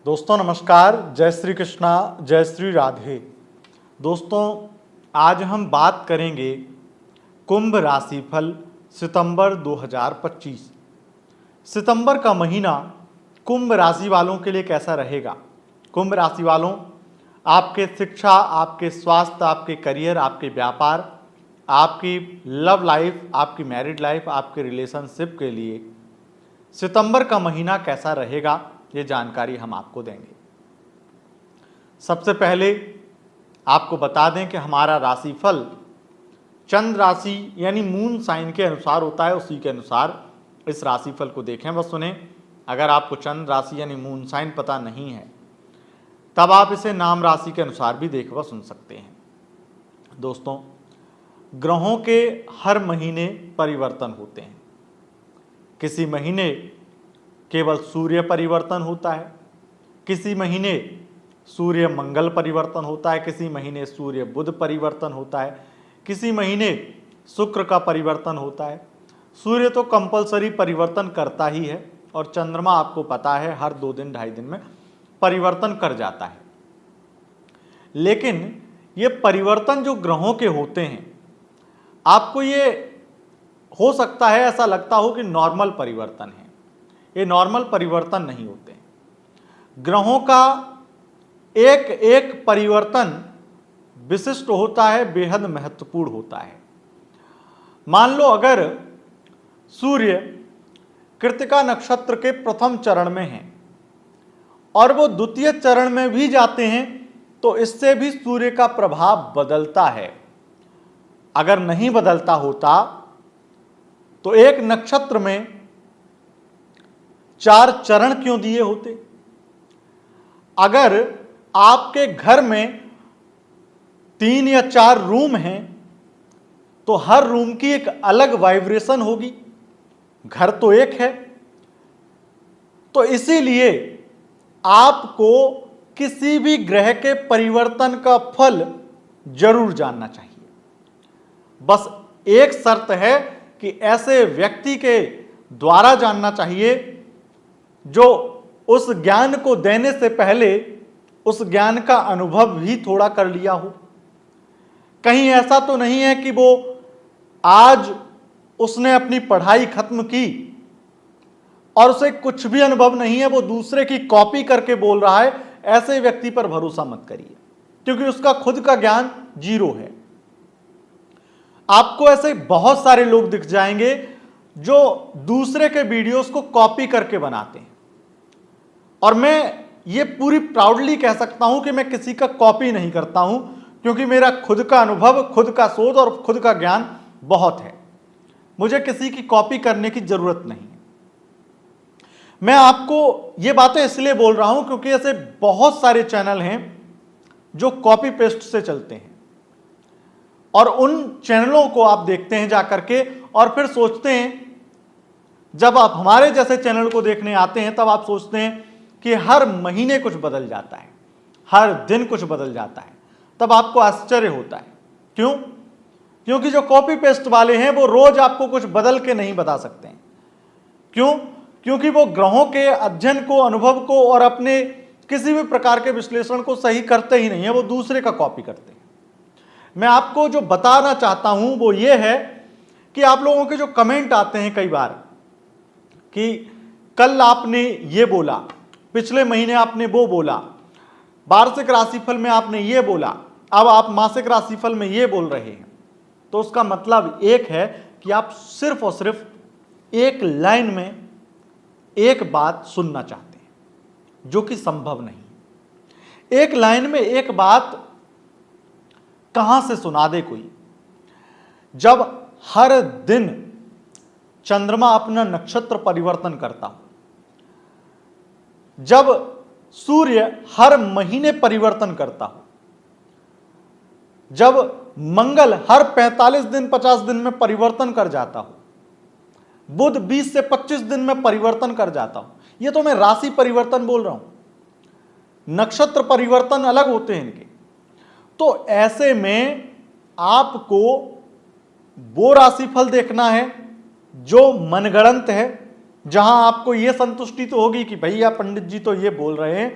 दोस्तों नमस्कार, जय श्री कृष्णा, जय श्री राधे। दोस्तों आज हम बात करेंगे कुंभ राशिफल सितंबर 2025। सितंबर का महीना कुंभ राशि वालों के लिए कैसा रहेगा। कुंभ राशि वालों, आपके शिक्षा, आपके स्वास्थ्य, आपके करियर, आपके व्यापार, आपकी लव लाइफ, आपकी मैरिड लाइफ, आपके रिलेशनशिप के लिए सितंबर का महीना कैसा रहेगा, ये जानकारी हम आपको देंगे। सबसे पहले आपको बता दें कि हमारा राशिफल चंद्र राशि यानी मून साइन के अनुसार होता है। उसी के अनुसार इस राशिफल को देखें व सुने। अगर आपको चंद्र राशि यानी मून साइन पता नहीं है तब आप इसे नाम राशि के अनुसार भी देख व सुन सकते हैं। दोस्तों, ग्रहों के हर महीने परिवर्तन होते हैं। किसी महीने केवल सूर्य परिवर्तन होता है, किसी महीने सूर्य मंगल परिवर्तन होता है, किसी महीने सूर्य बुध परिवर्तन होता है, किसी महीने शुक्र का परिवर्तन होता है। सूर्य तो कंपलसरी परिवर्तन करता ही है और चंद्रमा आपको पता है हर 2 दिन 2.5 दिन में परिवर्तन कर जाता है। लेकिन ये परिवर्तन जो ग्रहों के होते हैं, आपको ये हो सकता है ऐसा लगता हो कि नॉर्मल परिवर्तन है। ये नॉर्मल परिवर्तन नहीं होते। ग्रहों का एक एक परिवर्तन विशिष्ट होता है, बेहद महत्वपूर्ण होता है। मान लो अगर सूर्य कृत्तिका नक्षत्र के प्रथम चरण में हैं और वो द्वितीय चरण में भी जाते हैं तो इससे भी सूर्य का प्रभाव बदलता है। अगर नहीं बदलता होता तो एक नक्षत्र में 4 चरण क्यों दिए होते। अगर आपके घर में 3 या 4 रूम हैं तो हर रूम की एक अलग वाइब्रेशन होगी। घर तो एक है, तो इसीलिए आपको किसी भी ग्रह के परिवर्तन का फल जरूर जानना चाहिए। बस एक शर्त है कि ऐसे व्यक्ति के द्वारा जानना चाहिए जो उस ज्ञान को देने से पहले उस ज्ञान का अनुभव भी थोड़ा कर लिया हो। कहीं ऐसा तो नहीं है कि वो आज उसने अपनी पढ़ाई खत्म की और उसे कुछ भी अनुभव नहीं है, वो दूसरे की कॉपी करके बोल रहा है। ऐसे व्यक्ति पर भरोसा मत करिए क्योंकि उसका खुद का ज्ञान 0 है। आपको ऐसे बहुत सारे लोग दिख जाएंगे जो दूसरे के वीडियोस को कॉपी करके बनाते हैं और मैं ये पूरी प्राउडली कह सकता हूं कि मैं किसी का कॉपी नहीं करता हूं क्योंकि मेरा खुद का अनुभव, खुद का शोध और खुद का ज्ञान बहुत है। मुझे किसी की कॉपी करने की जरूरत नहीं है। मैं आपको ये बातें इसलिए बोल रहा हूं क्योंकि ऐसे बहुत सारे चैनल हैं जो कॉपी पेस्ट से चलते हैं और उन चैनलों को आप देखते हैं जाकर के और फिर सोचते हैं, जब आप हमारे जैसे चैनल को देखने आते हैं तब आप सोचते हैं कि हर महीने कुछ बदल जाता है, हर दिन कुछ बदल जाता है। तब आपको आश्चर्य होता है। क्यों? क्योंकि जो कॉपी पेस्ट वाले हैं वो रोज आपको कुछ बदल के नहीं बता सकते हैं। क्यों? क्योंकि वो ग्रहों के अध्ययन को, अनुभव को और अपने किसी भी प्रकार के विश्लेषण को सही करते ही नहीं है, वो दूसरे का कॉपी करते हैं। मैं आपको जो बताना चाहता हूं वो ये है कि आप लोगों के जो कमेंट आते हैं कई बार कि कल आपने ये बोला, पिछले महीने आपने वो बोला, वार्षिक राशिफल में आपने ये बोला, अब आप मासिक राशिफल में ये बोल रहे हैं, तो उसका मतलब एक है कि आप सिर्फ और सिर्फ एक लाइन में एक बात सुनना चाहते हैं, जो कि संभव नहीं। एक लाइन में एक बात कहां से सुना दे कोई। जब हर दिन चंद्रमा अपना नक्षत्र परिवर्तन करता हो, जब सूर्य हर महीने परिवर्तन करता हो, जब मंगल हर 45 दिन 50 दिन में परिवर्तन कर जाता हो, बुध 20 से 25 दिन में परिवर्तन कर जाता हो। ये तो मैं राशि परिवर्तन बोल रहा हूं, नक्षत्र परिवर्तन अलग होते हैं इनके। तो ऐसे में आपको वो राशिफल देखना है जो मनगढ़ंत है, जहां आपको यह संतुष्टि तो होगी कि भैया पंडित जी तो ये बोल रहे हैं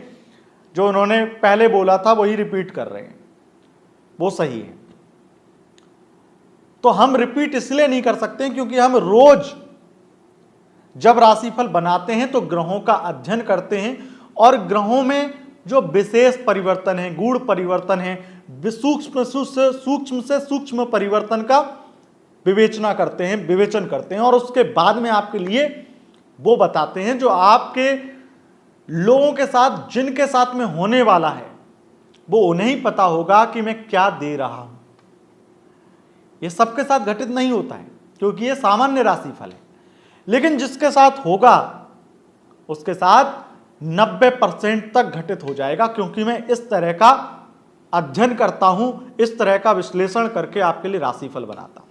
जो उन्होंने पहले बोला था वही रिपीट कर रहे हैं, वो सही है। तो हम रिपीट इसलिए नहीं कर सकते क्योंकि हम रोज जब राशिफल बनाते हैं तो ग्रहों का अध्ययन करते हैं और ग्रहों में जो विशेष परिवर्तन है, गूढ़ परिवर्तन है, सूक्ष्म से सूक्ष्म परिवर्तन का विवेचन करते हैं और उसके बाद में आपके लिए वो बताते हैं जो आपके लोगों के साथ, जिनके साथ में होने वाला है, वो उन्हें ही पता होगा कि मैं क्या दे रहा हूं। ये सबके साथ घटित नहीं होता है क्योंकि ये सामान्य राशिफल है, लेकिन जिसके साथ होगा उसके साथ 90% तक घटित हो जाएगा, क्योंकि मैं इस तरह का अध्ययन करता हूं, इस तरह का विश्लेषण करके आपके लिए राशिफल बनाता हूं।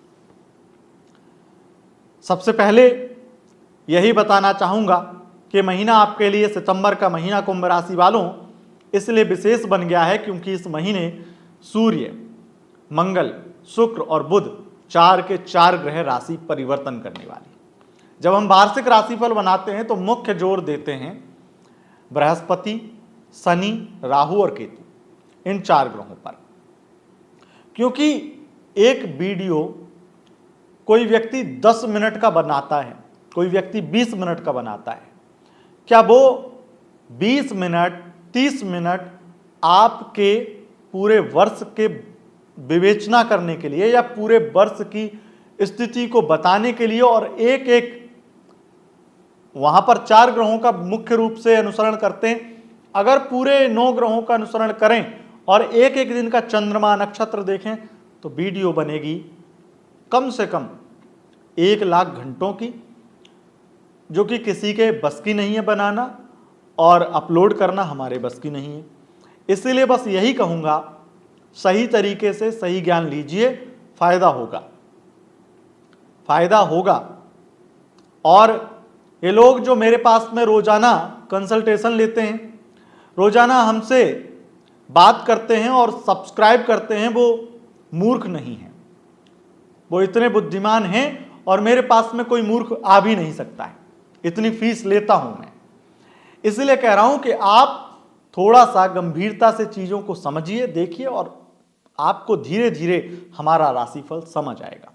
सबसे पहले यही बताना चाहूंगा कि महीना आपके लिए सितंबर का महीना कुंभ राशि वालों इसलिए विशेष बन गया है क्योंकि इस महीने सूर्य, मंगल, शुक्र और बुध 4 के 4 ग्रह राशि परिवर्तन करने वाले। जब हम वार्षिक राशिफल बनाते हैं तो मुख्य जोर देते हैं बृहस्पति, शनि, राहु और केतु, इन 4 ग्रहों पर, क्योंकि एक वीडियो कोई व्यक्ति 10 मिनट का बनाता है, कोई व्यक्ति 20 मिनट का बनाता है। क्या वो 20 मिनट, 30 मिनट आपके पूरे वर्ष के विवेचना करने के लिए या पूरे वर्ष की स्थिति को बताने के लिए और एक एक वहां पर 4 ग्रहों का मुख्य रूप से अनुसरण करते हैं, अगर पूरे 9 ग्रहों का अनुसरण करें और एक एक दिन का चंद्रमा, नक्षत्र देखें तो वीडियो बनेगी कम से कम 1 लाख घंटों की, जो कि किसी के बस की नहीं है बनाना और अपलोड करना हमारे बस की नहीं है। इसीलिए बस यही कहूंगा, सही तरीके से सही ज्ञान लीजिए, फायदा होगा। और ये लोग जो मेरे पास में रोजाना कंसल्टेशन लेते हैं, रोजाना हमसे बात करते हैं और सब्सक्राइब करते हैं, वो मूर्ख नहीं है, वो इतने बुद्धिमान हैं और मेरे पास में कोई मूर्ख आ भी नहीं सकता है, इतनी फीस लेता हूं मैं। इसलिए कह रहा हूं कि आप थोड़ा सा गंभीरता से चीजों को समझिए, देखिए और आपको धीरे धीरे हमारा राशिफल समझ आएगा।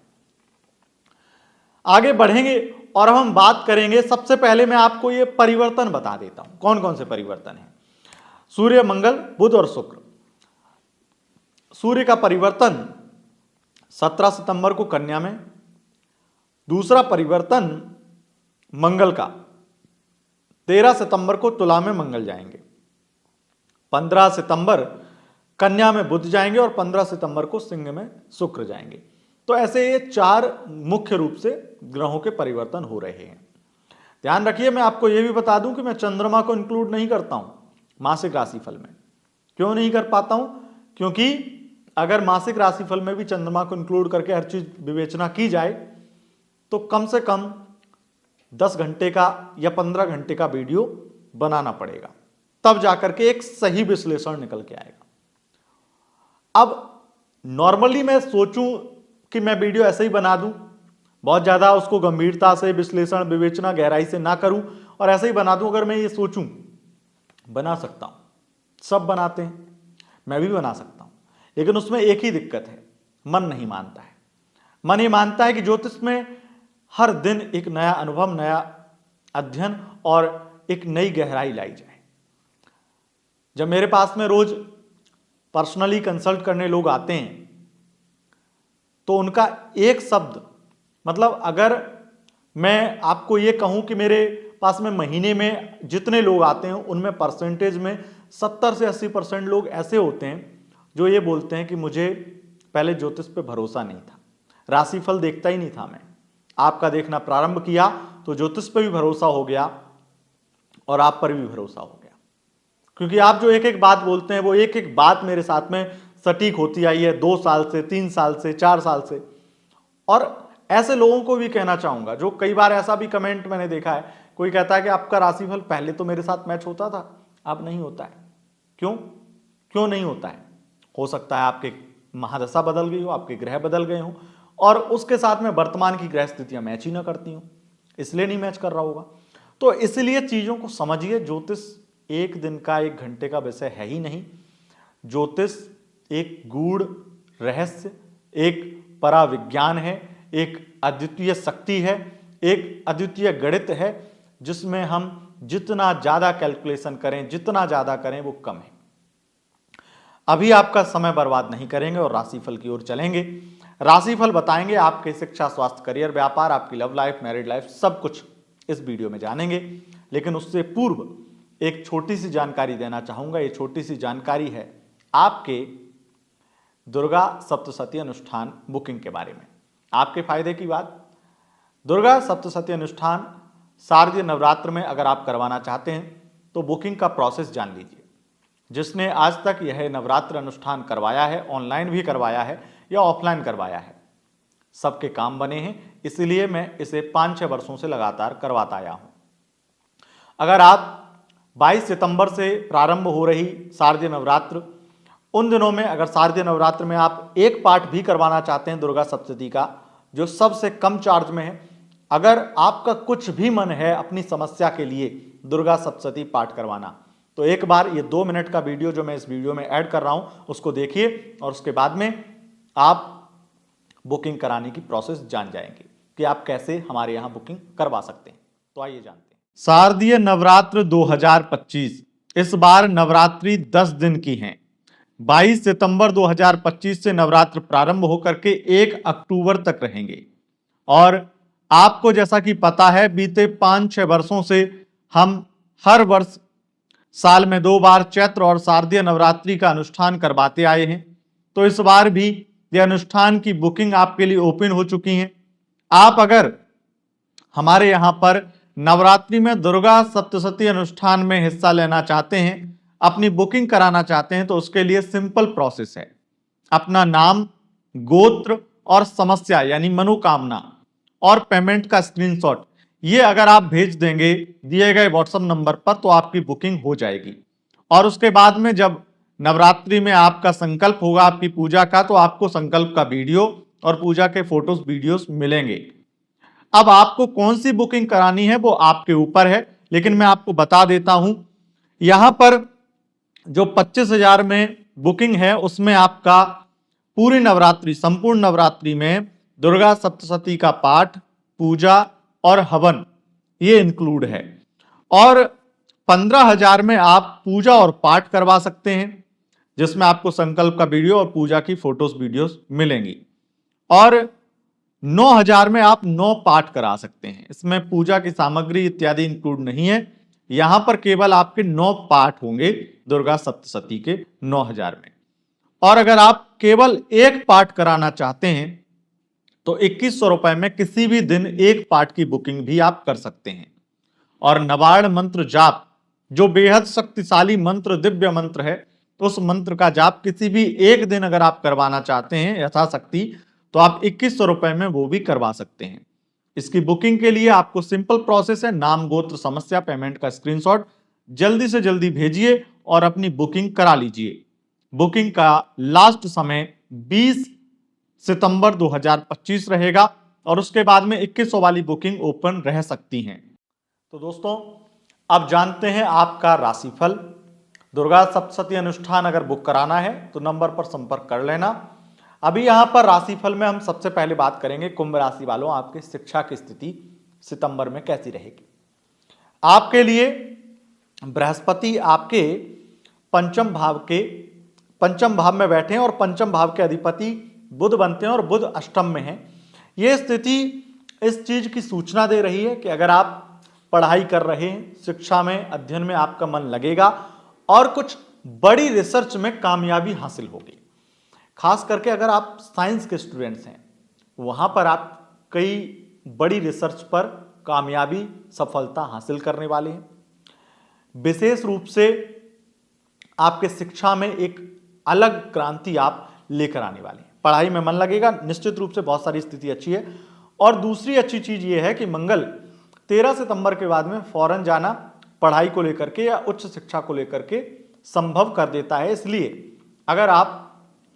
आगे बढ़ेंगे और हम बात करेंगे। सबसे पहले मैं आपको ये परिवर्तन बता देता हूं, कौन कौन से परिवर्तन हैं। सूर्य, मंगल, बुध और शुक्र। सूर्य का परिवर्तन 17 सितंबर को कन्या में, दूसरा परिवर्तन मंगल का 13 सितंबर को तुला में मंगल जाएंगे, 15 सितंबर कन्या में बुध जाएंगे और 15 सितंबर को सिंह में शुक्र जाएंगे। तो ऐसे ये 4 मुख्य रूप से ग्रहों के परिवर्तन हो रहे हैं। ध्यान रखिए, मैं आपको यह भी बता दूं कि मैं चंद्रमा को इंक्लूड नहीं करता हूं मासिक राशिफल में। क्यों नहीं कर पाता हूं? क्योंकि अगर मासिक राशिफल में भी चंद्रमा को इंक्लूड करके हर चीज विवेचना की जाए तो कम से कम 10 घंटे का या 15 घंटे का वीडियो बनाना पड़ेगा, तब जाकर के एक सही विश्लेषण निकल के आएगा। अब नॉर्मली मैं सोचूं कि मैं वीडियो ऐसे ही बना दूं, बहुत ज्यादा उसको गंभीरता से विश्लेषण, विवेचना, गहराई से ना करूं और ऐसे ही बना दूं, अगर मैं ये सोचूं, बना सकता हूं, सब बनाते हैं, मैं भी बना सकता हूं, लेकिन उसमें एक ही दिक्कत है, मन नहीं मानता है। मन ये मानता है कि ज्योतिष में हर दिन एक नया अनुभव, नया अध्ययन और एक नई गहराई लाई जाए। जब मेरे पास में रोज पर्सनली कंसल्ट करने लोग आते हैं तो उनका एक शब्द, मतलब अगर मैं आपको ये कहूं कि मेरे पास में महीने में जितने लोग आते हैं उनमें परसेंटेज में 70 से 80% लोग ऐसे होते हैं जो ये बोलते हैं कि मुझे पहले ज्योतिष पे भरोसा नहीं था, राशिफल देखता ही नहीं था, मैं आपका देखना प्रारंभ किया तो ज्योतिष पे भी भरोसा हो गया और आप पर भी भरोसा हो गया, क्योंकि आप जो एक एक बात बोलते हैं वो एक एक बात मेरे साथ में सटीक होती आई है 2 साल से, 3 साल से, 4 साल से। और ऐसे लोगों को भी कहना चाहूंगा, जो कई बार ऐसा भी कमेंट मैंने देखा है, कोई कहता है कि आपका राशिफल पहले तो मेरे साथ मैच होता था, अब नहीं होता है। क्यों नहीं होता है? हो सकता है आपके महादशा बदल गई हो, आपके ग्रह बदल गए हो और उसके साथ में वर्तमान की ग्रह स्थितियां मैच ही ना करती हो, इसलिए नहीं मैच कर रहा होगा। तो इसलिए चीजों को समझिए, ज्योतिष एक दिन का 1 घंटे का विषय है ही नहीं। ज्योतिष एक गूढ़ रहस्य, एक पराविज्ञान है, एक अद्वितीय शक्ति है, एक अद्वितीय गणित है, जिसमें हम जितना ज़्यादा कैलकुलेशन करें, जितना ज़्यादा करें वो कम है। अभी आपका समय बर्बाद नहीं करेंगे और राशिफल की ओर चलेंगे। राशिफल बताएंगे, आपके शिक्षा, स्वास्थ्य, करियर, व्यापार, आपकी लव लाइफ, मैरिड लाइफ, सब कुछ इस वीडियो में जानेंगे। लेकिन उससे पूर्व एक छोटी सी जानकारी देना चाहूँगा। ये छोटी सी जानकारी है आपके दुर्गा सप्तशती अनुष्ठान बुकिंग के बारे में। आपके फायदे की बात, दुर्गा सप्तशती अनुष्ठान शारदीय नवरात्र में अगर आप करवाना चाहते हैं तो बुकिंग का प्रोसेस जान लीजिए। जिसने आज तक यह नवरात्र अनुष्ठान करवाया है, ऑनलाइन भी करवाया है या ऑफलाइन करवाया है, सबके काम बने हैं। इसलिए मैं इसे 5-6 वर्षों से लगातार करवाता आया हूं। अगर आप 22 सितंबर से प्रारंभ हो रही शारदीय नवरात्र, उन दिनों में अगर शारदीय नवरात्र में आप एक पाठ भी करवाना चाहते हैं दुर्गा सप्तशती का, जो सबसे कम चार्ज में है, अगर आपका कुछ भी मन है अपनी समस्या के लिए दुर्गा सप्तशती पाठ करवाना, तो एक बार ये 2 मिनट का वीडियो जो मैं इस वीडियो में ऐड कर रहा हूं उसको देखिए और उसके बाद में आप बुकिंग कराने की प्रोसेस जान जाएंगे कि आप कैसे हमारे यहां बुकिंग करवा सकते हैं। तो आइए जानते हैं। शारदीय नवरात्र 2025 इस बार नवरात्रि 10 दिन की हैं। 22 सितंबर 2025 से नवरात्र प्रारंभ होकर के 1 अक्टूबर तक रहेंगे। और आपको जैसा कि पता है, बीते 5-6 वर्षों से हम हर वर्ष साल में 2 बार चैत्र और शारदीय नवरात्रि का अनुष्ठान करवाते आए हैं। तो इस बार भी यह अनुष्ठान की बुकिंग आपके लिए ओपन हो चुकी है। आप अगर हमारे यहां पर नवरात्रि में दुर्गा सप्तशती अनुष्ठान में हिस्सा लेना चाहते हैं, अपनी बुकिंग कराना चाहते हैं, तो उसके लिए सिंपल प्रोसेस है। अपना नाम, गोत्र और समस्या यानी मनोकामना और पेमेंट का स्क्रीनशॉट ये अगर आप भेज देंगे दिए गए व्हाट्सएप नंबर पर, तो आपकी बुकिंग हो जाएगी। और उसके बाद में जब नवरात्रि में आपका संकल्प होगा आपकी पूजा का, तो आपको संकल्प का वीडियो और पूजा के फोटोज वीडियोस मिलेंगे। अब आपको कौन सी बुकिंग करानी है वो आपके ऊपर है, लेकिन मैं आपको बता देता हूं, यहां पर जो 25,000 में बुकिंग है उसमें आपका पूरी नवरात्रि, संपूर्ण नवरात्रि में दुर्गा सप्तशती का पाठ, पूजा और हवन ये इंक्लूड है। और 15,000 में आप पूजा और पाठ करवा सकते हैं, जिसमें आपको संकल्प का वीडियो और पूजा की फोटोज वीडियोस मिलेंगी। और 9,000 में आप 9 पाठ करा सकते हैं। इसमें पूजा की सामग्री इत्यादि इंक्लूड नहीं है। यहां पर केवल आपके 9 पाठ होंगे दुर्गा सप्तशती के 9,000 में। और अगर आप केवल एक पाठ कराना चाहते हैं तो 2100 रुपए में किसी भी दिन एक पाठ की बुकिंग भी आप कर सकते हैं। और नवार्ण मंत्र जाप, जो बेहद शक्तिशाली मंत्र, दिव्य मंत्र है, तो उस मंत्र का जाप किसी भी एक दिन अगर आप करवाना चाहते हैं यथाशक्ति, तो आप 2100 रुपए में वो भी करवा सकते हैं। इसकी बुकिंग के लिए आपको सिंपल प्रोसेस है, नाम, गोत्र, समस्या, पेमेंट का स्क्रीनशॉट जल्दी से जल्दी भेजिए और अपनी बुकिंग करा लीजिए। बुकिंग का लास्ट समय 20 सितंबर 2025 रहेगा और उसके बाद में 2100 वाली बुकिंग ओपन रह सकती हैं। तो दोस्तों, अब जानते हैं आपका राशिफल। दुर्गा सप्तशती अनुष्ठान अगर बुक कराना है तो नंबर पर संपर्क कर लेना। अभी यहां पर राशिफल में हम सबसे पहले बात करेंगे कुंभ राशि वालों, आपकी शिक्षा की स्थिति सितंबर में कैसी रहेगी। आपके लिए बृहस्पति आपके पंचम भाव में बैठे हैं और पंचम भाव के अधिपति बुध बनते हैं और बुध अष्टम में है। यह स्थिति इस चीज की सूचना दे रही है कि अगर आप पढ़ाई कर रहे हैं, शिक्षा में, अध्ययन में आपका मन लगेगा और कुछ बड़ी रिसर्च में कामयाबी हासिल होगी। खास करके अगर आप साइंस के स्टूडेंट्स हैं, वहां पर आप कई बड़ी रिसर्च पर कामयाबी, सफलता हासिल करने वाले हैं। विशेष रूप से आपके शिक्षा में एक अलग क्रांति आप लेकर आने वाले हैं। पढ़ाई में मन लगेगा, निश्चित रूप से बहुत सारी स्थिति अच्छी है। और दूसरी अच्छी चीज यह है कि मंगल 13 सितंबर के बाद में फौरन जाना पढ़ाई को लेकर के या उच्च शिक्षा को लेकर के संभव कर देता है। इसलिए अगर आप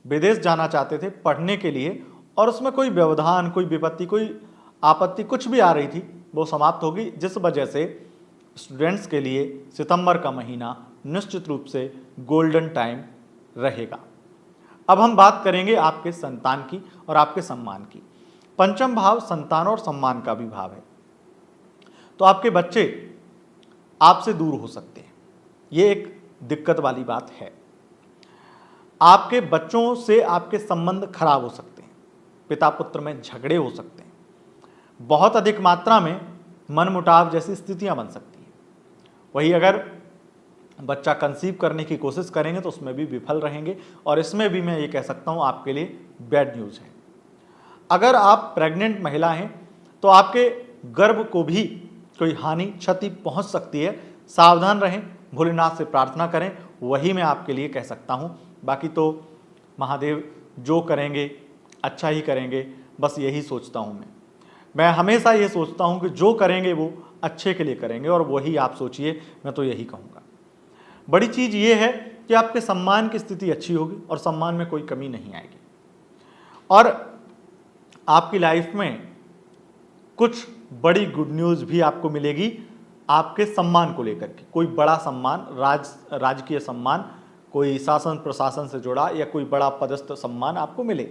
विदेश जाना चाहते थे पढ़ने के लिए और उसमें कोई व्यवधान, कोई विपत्ति, कोई आपत्ति कुछ भी आ रही थी, वो समाप्त होगी, जिस वजह से स्टूडेंट्स के लिए सितंबर का महीना निश्चित रूप से गोल्डन टाइम रहेगा। अब हम बात करेंगे आपके संतान की और आपके सम्मान की। पंचम भाव संतान और सम्मान का भी भाव है, तो आपके बच्चे आपसे दूर हो सकते हैं, ये एक दिक्कत वाली बात है। आपके बच्चों से आपके संबंध खराब हो सकते हैं, पिता पुत्र में झगड़े हो सकते हैं, बहुत अधिक मात्रा में मनमुटाव जैसी स्थितियां बन सकती हैं। वही अगर बच्चा कंसीव करने की कोशिश करेंगे तो उसमें भी विफल रहेंगे, और इसमें भी मैं ये कह सकता हूं आपके लिए बैड न्यूज़ है। अगर आप प्रेग्नेंट महिला हैं तो आपके गर्भ को भी कोई हानि क्षति पहुंच सकती है, सावधान रहें, भोलेनाथ से प्रार्थना करें, वही मैं आपके लिए कह सकता हूं। बाकी तो महादेव जो करेंगे अच्छा ही करेंगे, बस यही सोचता हूं मैं हमेशा ये सोचता हूं कि जो करेंगे वो अच्छे के लिए करेंगे, और वही आप सोचिए, मैं तो यही कहूँगा। बड़ी चीज़ ये है कि आपके सम्मान की स्थिति अच्छी होगी और सम्मान में कोई कमी नहीं आएगी, और आपकी लाइफ में कुछ बड़ी गुड न्यूज़ भी आपको मिलेगी आपके सम्मान को लेकर के। कोई बड़ा सम्मान, राजकीय सम्मान, कोई शासन प्रशासन से जुड़ा या कोई बड़ा पदस्थ सम्मान आपको मिले।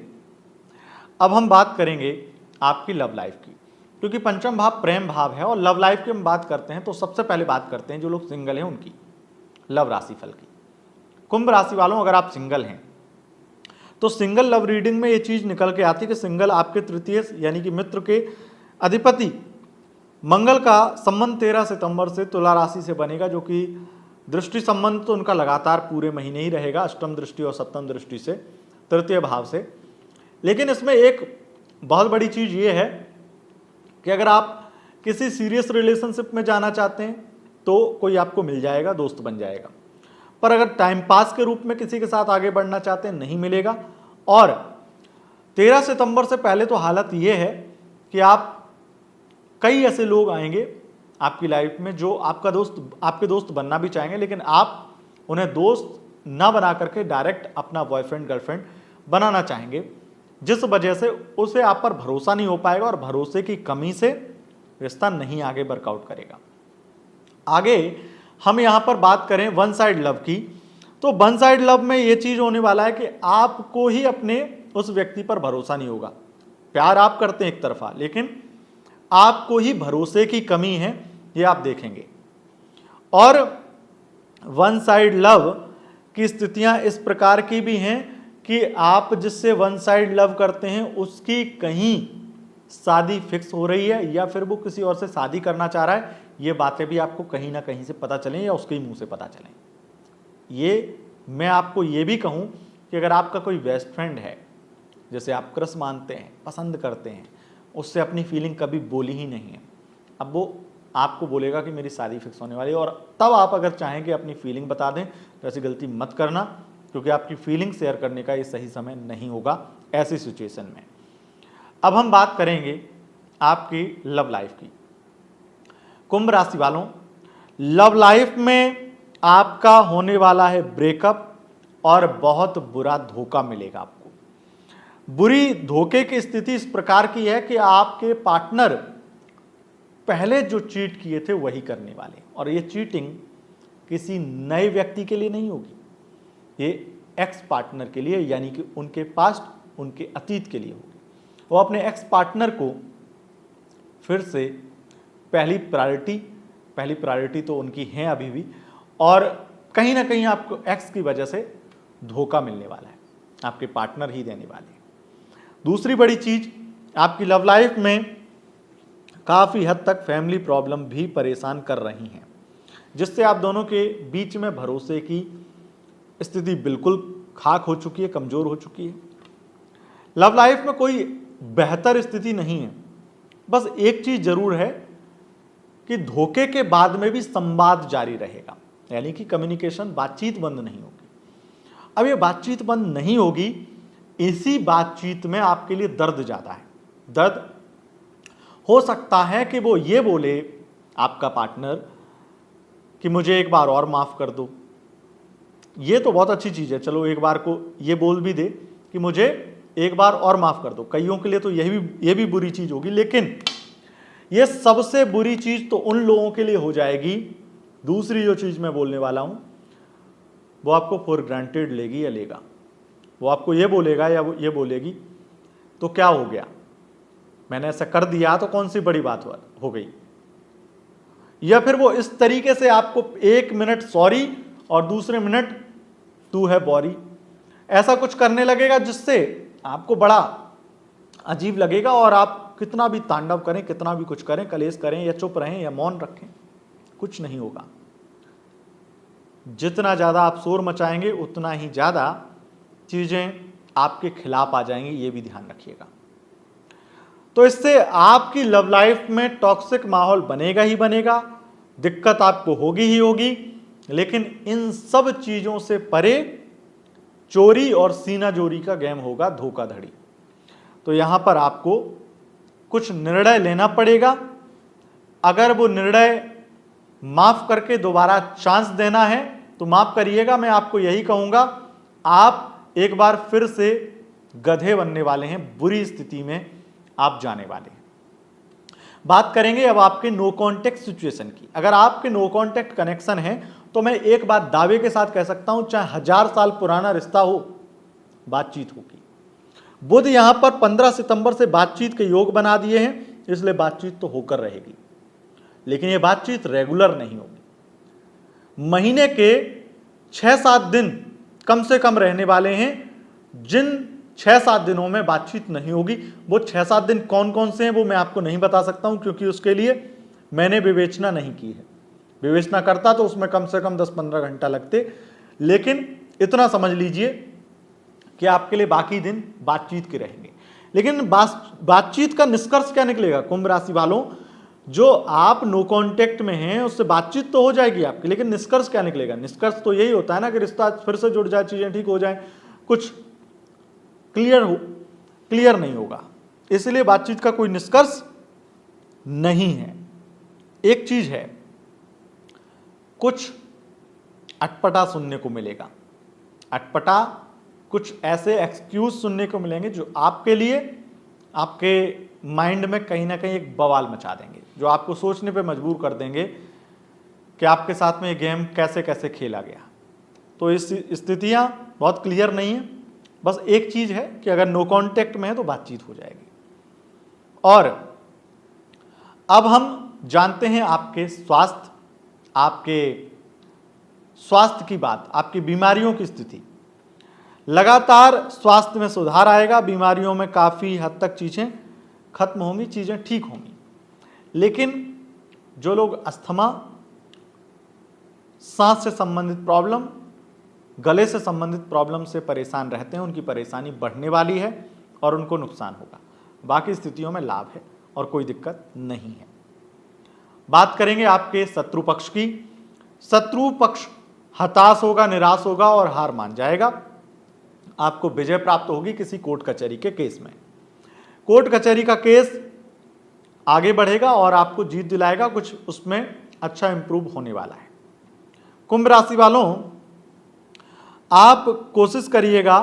अब हम बात करेंगे आपकी लव लाइफ की, क्योंकि पंचम भाव प्रेम भाव है और लव लाइफ की हम बात करते हैं तो सबसे पहले बात करते हैं जो लोग सिंगल हैं उनकी लव राशि फल की। कुंभ राशि वालों, अगर आप सिंगल हैं तो सिंगल लव रीडिंग में ये चीज निकल के आती है कि सिंगल आपके तृतीय यानी कि मित्र के अधिपति मंगल का संबंध 13 सितंबर से तुला राशि से बनेगा, जो कि दृष्टि संबंध तो उनका लगातार पूरे महीने ही रहेगा, अष्टम दृष्टि और सप्तम दृष्टि से, तृतीय भाव से। लेकिन इसमें एक बहुत बड़ी चीज ये है कि अगर आप किसी सीरियस रिलेशनशिप में जाना चाहते हैं तो कोई आपको मिल जाएगा, दोस्त बन जाएगा, पर अगर टाइम पास के रूप में किसी के साथ आगे बढ़ना चाहते हैं नहीं मिलेगा। और 13 सितंबर से पहले तो हालत ये है कि आप कई ऐसे लोग आएंगे आपकी लाइफ में जो आपके दोस्त बनना भी चाहेंगे, लेकिन आप उन्हें दोस्त ना बना करके डायरेक्ट अपना बॉयफ्रेंड गर्लफ्रेंड बनाना चाहेंगे, जिस वजह से उसे आप पर भरोसा नहीं हो पाएगा और भरोसे की कमी से रिश्ता नहीं आगे वर्कआउट करेगा। आगे हम यहां पर बात करें वन साइड लव की, तो वन साइड लव में यह चीज होने वाला है कि आपको ही अपने उस व्यक्ति पर भरोसा नहीं होगा। प्यार आप करते हैं एक तरफा, लेकिन आपको ही भरोसे की कमी है, ये आप देखेंगे। और वन साइड लव की स्थितियां इस प्रकार की भी हैं कि आप जिससे वन साइड लव करते हैं उसकी कहीं शादी फिक्स हो रही है या फिर वो किसी और से शादी करना चाह रहा है, ये बातें भी आपको कहीं ना कहीं से पता चलें या उसके ही मुंह से पता चलें। ये मैं आपको ये भी कहूं कि अगर आपका कोई बेस्ट फ्रेंड है, जैसे आप क्रश मानते हैं, पसंद करते हैं, उससे अपनी फीलिंग कभी बोली ही नहीं है, अब वो आपको बोलेगा कि मेरी शादी फिक्स होने वाली है, और तब आप अगर चाहें कि अपनी फीलिंग बता दें तो ऐसी गलती मत करना, क्योंकि आपकी फीलिंग शेयर करने का ये सही समय नहीं होगा ऐसी सिचुएशन में। अब हम बात करेंगे आपकी लव लाइफ की। कुंभ राशि वालों, लव लाइफ में आपका होने वाला है ब्रेकअप और बहुत बुरा धोखा मिलेगा आपको। बुरी धोखे की स्थिति इस प्रकार की है कि आपके पार्टनर पहले जो चीट किए थे वही करने वाले, और ये चीटिंग किसी नए व्यक्ति के लिए नहीं होगी, ये एक्स पार्टनर के लिए, यानी कि उनके पास्ट, उनके अतीत के लिए होगी। वो अपने एक्स पार्टनर को फिर से पहली प्रायोरिटी तो उनकी है अभी भी, और कहीं ना कहीं आपको एक्स की वजह से धोखा मिलने वाला है, आपके पार्टनर ही देने वाले हैं। दूसरी बड़ी चीज, आपकी लव लाइफ में काफ़ी हद तक फैमिली प्रॉब्लम भी परेशान कर रही हैं, जिससे आप दोनों के बीच में भरोसे की स्थिति बिल्कुल खाक हो चुकी है, कमज़ोर हो चुकी है। लव लाइफ में कोई बेहतर स्थिति नहीं है, बस एक चीज़ ज़रूर है कि धोखे के बाद में भी संवाद जारी रहेगा, यानी कि कम्युनिकेशन, बातचीत बंद नहीं होगी। अब ये बातचीत बंद नहीं होगी, इसी बातचीत में आपके लिए दर्द ज़्यादा है। दर्द हो सकता है कि वो ये बोले आपका पार्टनर कि मुझे एक बार और माफ़ कर दो, ये तो बहुत अच्छी चीज़ है, चलो एक बार को ये बोल भी दे कि मुझे एक बार और माफ़ कर दो। कईयों के लिए तो ये भी बुरी चीज़ होगी, लेकिन ये सबसे बुरी चीज़ तो उन लोगों के लिए हो जाएगी दूसरी जो चीज़ मैं बोलने वाला हूँ वो आपको फॉर ग्रांटेड लेगी या लेगा। वो आपको ये बोलेगा या वो ये बोलेगी तो क्या हो गया, मैंने ऐसा कर दिया तो कौन सी बड़ी बात हो गई। या फिर वो इस तरीके से आपको 1 मिनट सॉरी और दूसरे मिनट तू है बॉरी, ऐसा कुछ करने लगेगा जिससे आपको बड़ा अजीब लगेगा और आप कितना भी तांडव करें, कितना भी कुछ करें, कलेश करें या चुप रहें या मौन रखें, कुछ नहीं होगा। जितना ज़्यादा आप शोर मचाएंगे उतना ही ज़्यादा चीज़ें आपके खिलाफ आ जाएंगी, ये भी ध्यान रखिएगा। तो इससे आपकी लव लाइफ में टॉक्सिक माहौल बनेगा ही बनेगा, दिक्कत आपको होगी ही होगी। लेकिन इन सब चीज़ों से परे चोरी और सीना जोरी का गेम होगा, धोखाधड़ी। तो यहां पर आपको कुछ निर्णय लेना पड़ेगा। अगर वो निर्णय माफ करके दोबारा चांस देना है तो माफ करिएगा। मैं आपको यही कहूंगा, आप एक बार फिर से गधे बनने वाले हैं, बुरी स्थिति में आप जाने वाले हैं। बात करेंगे अब आपके नो कॉन्टेक्ट सिचुएशन की। अगर आपके नो कॉन्टेक्ट कनेक्शन है तो मैं एक बात दावे के साथ कह सकता हूं, चाहे 1000 साल पुराना रिश्ता हो, बातचीत होगी। बुध यहां पर 15 सितंबर से बातचीत के योग बना दिए हैं, इसलिए बातचीत तो होकर रहेगी, लेकिन यह बातचीत रेगुलर नहीं होगी। महीने के 6-7 दिन कम से कम रहने वाले हैं, जिन 6-7 दिनों में बातचीत नहीं होगी। वो 6-7 दिन कौन कौन से हैं वो मैं आपको नहीं बता सकता हूं, क्योंकि उसके लिए मैंने विवेचना नहीं की है। विवेचना करता तो उसमें कम से कम 10-15 घंटा लगते। लेकिन इतना समझ लीजिए कि आपके लिए बाकी दिन बातचीत के रहेंगे। लेकिन बातचीत का निष्कर्ष क्या निकलेगा कुंभ राशि वालों, जो आप नो कांटेक्ट में हैं उससे बातचीत तो हो जाएगी आपकी, लेकिन निष्कर्ष क्या निकलेगा? निष्कर्ष तो यही होता है ना कि रिश्ता फिर से जुड़ जाए, चीजें ठीक हो जाए, कुछ क्लियर नहीं होगा। इसलिए बातचीत का कोई निष्कर्ष नहीं है। एक चीज है, कुछ अटपटा सुनने को मिलेगा। अटपटा कुछ ऐसे एक्सक्यूज सुनने को मिलेंगे जो आपके लिए आपके माइंड में कहीं ना कहीं एक बवाल मचा देंगे, जो आपको सोचने पे मजबूर कर देंगे कि आपके साथ में ये गेम कैसे कैसे खेला गया। तो इस स्थितियां बहुत क्लियर नहीं है। बस एक चीज है कि अगर नो कांटेक्ट में है तो बातचीत हो जाएगी। और अब हम जानते हैं आपके स्वास्थ्य की बात, आपकी बीमारियों की स्थिति। लगातार स्वास्थ्य में सुधार आएगा, बीमारियों में काफी हद तक चीजें खत्म होंगी, चीजें ठीक होंगी। लेकिन जो लोग अस्थमा, सांस से संबंधित प्रॉब्लम, गले से संबंधित प्रॉब्लम से परेशान रहते हैं, उनकी परेशानी बढ़ने वाली है और उनको नुकसान होगा। बाकी स्थितियों में लाभ है और कोई दिक्कत नहीं है। बात करेंगे आपके शत्रु पक्ष की। शत्रु पक्ष हताश होगा, निराश होगा और हार मान जाएगा। आपको विजय प्राप्त होगी किसी कोर्ट कचहरी के केस में। कोर्ट कचहरी का केस आगे बढ़ेगा और आपको जीत दिलाएगा, कुछ उसमें अच्छा इंप्रूव होने वाला है। कुंभ राशि वालों, आप कोशिश करिएगा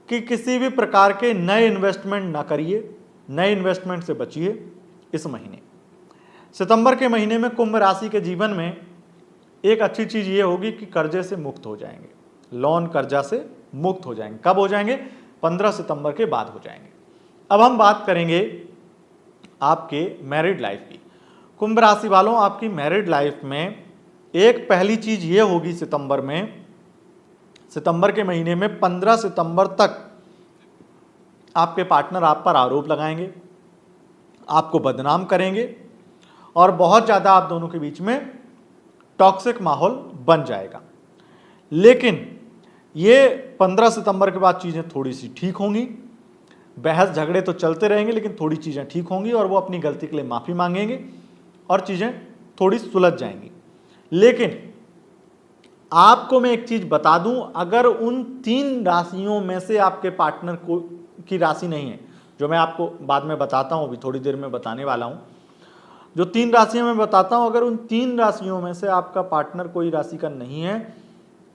कि किसी भी प्रकार के नए इन्वेस्टमेंट ना करिए, नए इन्वेस्टमेंट से बचिए। इस महीने सितंबर के महीने में कुंभ राशि के जीवन में एक अच्छी चीज ये होगी कि कर्जे से मुक्त हो जाएंगे, लोन कर्जा से मुक्त हो जाएंगे। कब हो जाएंगे? 15 सितंबर के बाद हो जाएंगे। अब हम बात करेंगे आपके मैरिड लाइफ की। कुंभ राशि वालों, आपकी मैरिड लाइफ में एक पहली चीज ये होगी सितंबर के महीने में 15 सितंबर तक आपके पार्टनर आप पर आरोप लगाएंगे, आपको बदनाम करेंगे और बहुत ज्यादा आप दोनों के बीच में टॉक्सिक माहौल बन जाएगा। लेकिन ये 15 सितंबर के बाद चीजें थोड़ी सी ठीक होंगी। बहस झगड़े तो चलते रहेंगे, लेकिन थोड़ी चीजें ठीक होंगी और वो अपनी गलती के लिए माफी मांगेंगे और चीजें थोड़ी सुलझ जाएंगी। लेकिन आपको मैं एक चीज बता दूं, अगर उन 3 राशियों में से आपके पार्टनर की राशि नहीं है, जो मैं आपको बाद में बताता हूं, अभी थोड़ी देर में बताने वाला हूं, जो 3 राशियां मैं बताता हूं, अगर उन 3 राशियों में से आपका पार्टनर कोई राशि का नहीं है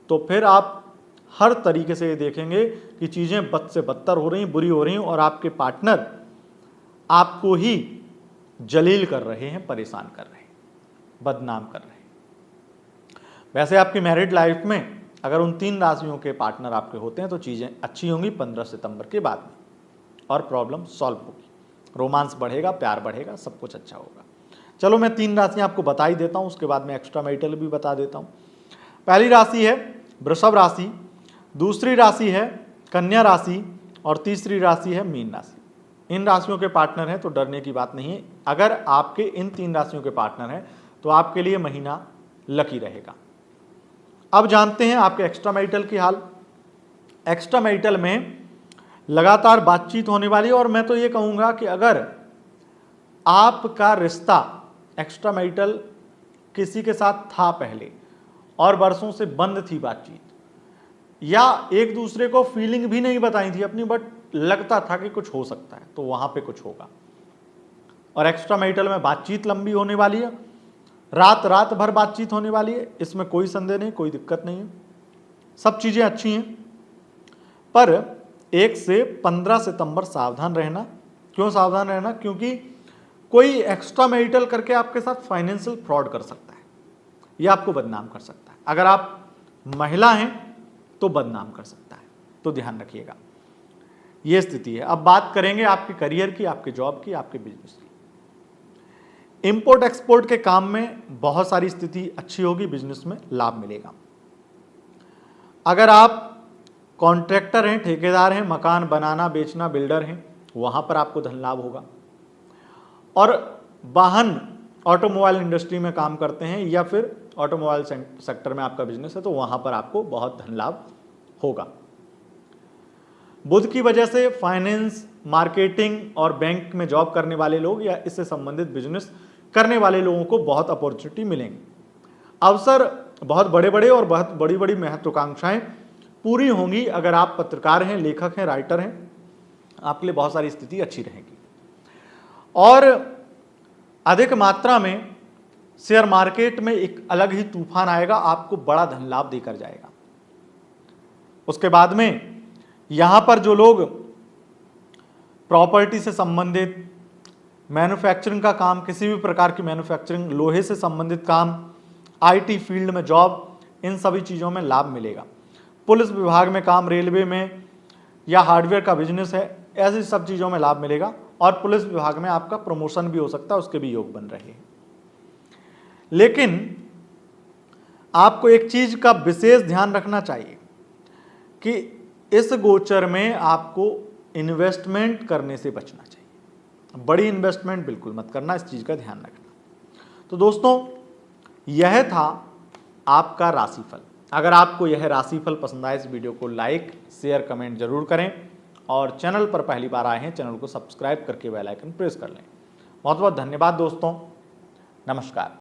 तो फिर आप हर तरीके से ये देखेंगे कि चीजें बद से बदतर हो रही, बुरी हो रही और आपके पार्टनर आपको ही जलील कर रहे हैं, परेशान कर रहे हैं, बदनाम कर रहे हैं। वैसे आपकी मैरिड लाइफ में अगर उन 3 राशियों के पार्टनर आपके होते हैं तो चीज़ें अच्छी होंगी 15 सितंबर के बाद में, और प्रॉब्लम सॉल्व होगी, रोमांस बढ़ेगा, प्यार बढ़ेगा, सब कुछ अच्छा होगा। चलो मैं 3 राशियाँ आपको बता ही देता हूँ, उसके बाद में एक्स्ट्रा मैरिटल भी बता देता हूँ। पहली राशि है वृषभ राशि, दूसरी राशि है कन्या राशि और तीसरी राशि है मीन राशि। इन राशियों के पार्टनर हैं तो डरने की बात नहीं है। अगर आपके इन 3 राशियों के पार्टनर हैं तो आपके लिए महीना लकी रहेगा। अब जानते हैं आपके एक्स्ट्रा मैरिटल की हाल। एक्स्ट्रा मैरिटल में लगातार बातचीत होने वाली है, और मैं तो ये कहूँगा कि अगर आपका रिश्ता एक्स्ट्रा मैरिटल किसी के साथ था पहले और वर्षों से बंद थी बातचीत, या एक दूसरे को फीलिंग भी नहीं बताई थी अपनी, बट लगता था कि कुछ हो सकता है, तो वहां पे कुछ होगा। और एक्स्ट्रा मैरिटल में बातचीत लंबी होने वाली है, रात भर बातचीत होने वाली है, इसमें कोई संदेह नहीं, कोई दिक्कत नहीं है, सब चीजें अच्छी हैं। पर 1 से 15 सितंबर सावधान रहना। क्यों सावधान रहना? क्योंकि कोई एक्स्ट्रा मैरिटल करके आपके साथ फाइनेंशियल फ्रॉड कर सकता है या आपको बदनाम कर सकता है। अगर आप महिला हैं तो बदनाम कर सकता है, तो ध्यान रखिएगा, यह स्थिति है। अब बात करेंगे आपके करियर की, आपके जॉब की, आपके बिजनेस की। इंपोर्ट एक्सपोर्ट के काम में बहुत सारी स्थिति अच्छी होगी, बिजनेस में लाभ मिलेगा। अगर आप कॉन्ट्रैक्टर हैं, ठेकेदार हैं, मकान बनाना बेचना बिल्डर हैं, वहां पर आपको धन लाभ होगा। और वाहन ऑटोमोबाइल इंडस्ट्री में काम करते हैं या फिर ऑटोमोबाइल सेक्टर में आपका बिजनेस है तो वहां पर आपको बहुत धन लाभ होगा। बुध की वजह से फाइनेंस, मार्केटिंग और बैंक में जॉब करने वाले लोग या इससे संबंधित बिजनेस करने वाले लोगों को बहुत अपॉर्चुनिटी मिलेंगी। अवसर बहुत बड़े बड़े और बहुत बड़ी बड़ी महत्वाकांक्षाएं पूरी होंगी। अगर आप पत्रकार हैं, लेखक हैं, राइटर हैं, आपके लिए बहुत सारी स्थिति अच्छी रहेगी। और अधिक मात्रा में शेयर मार्केट में एक अलग ही तूफान आएगा, आपको बड़ा धन लाभ देकर जाएगा। उसके बाद में यहां पर जो लोग प्रॉपर्टी से संबंधित, मैन्युफैक्चरिंग का काम, किसी भी प्रकार की मैन्युफैक्चरिंग, लोहे से संबंधित काम, आईटी फील्ड में जॉब, इन सभी चीज़ों में लाभ मिलेगा। पुलिस विभाग में काम, रेलवे में या हार्डवेयर का बिजनेस है, ऐसी सब चीज़ों में लाभ मिलेगा। और पुलिस विभाग में आपका प्रमोशन भी हो सकता है, उसके भी योग बन रहे हैं। लेकिन आपको एक चीज का विशेष ध्यान रखना चाहिए कि इस गोचर में आपको इन्वेस्टमेंट करने से बचना चाहिए। बड़ी इन्वेस्टमेंट बिल्कुल मत करना, इस चीज का ध्यान रखना। तो दोस्तों, यह था आपका राशिफल। अगर आपको यह राशिफल पसंद आए, इस वीडियो को लाइक, शेयर, कमेंट जरूर करें, और चैनल पर पहली बार आए हैं चैनल को सब्सक्राइब करके बेल आइकन प्रेस कर लें। बहुत बहुत धन्यवाद दोस्तों, नमस्कार।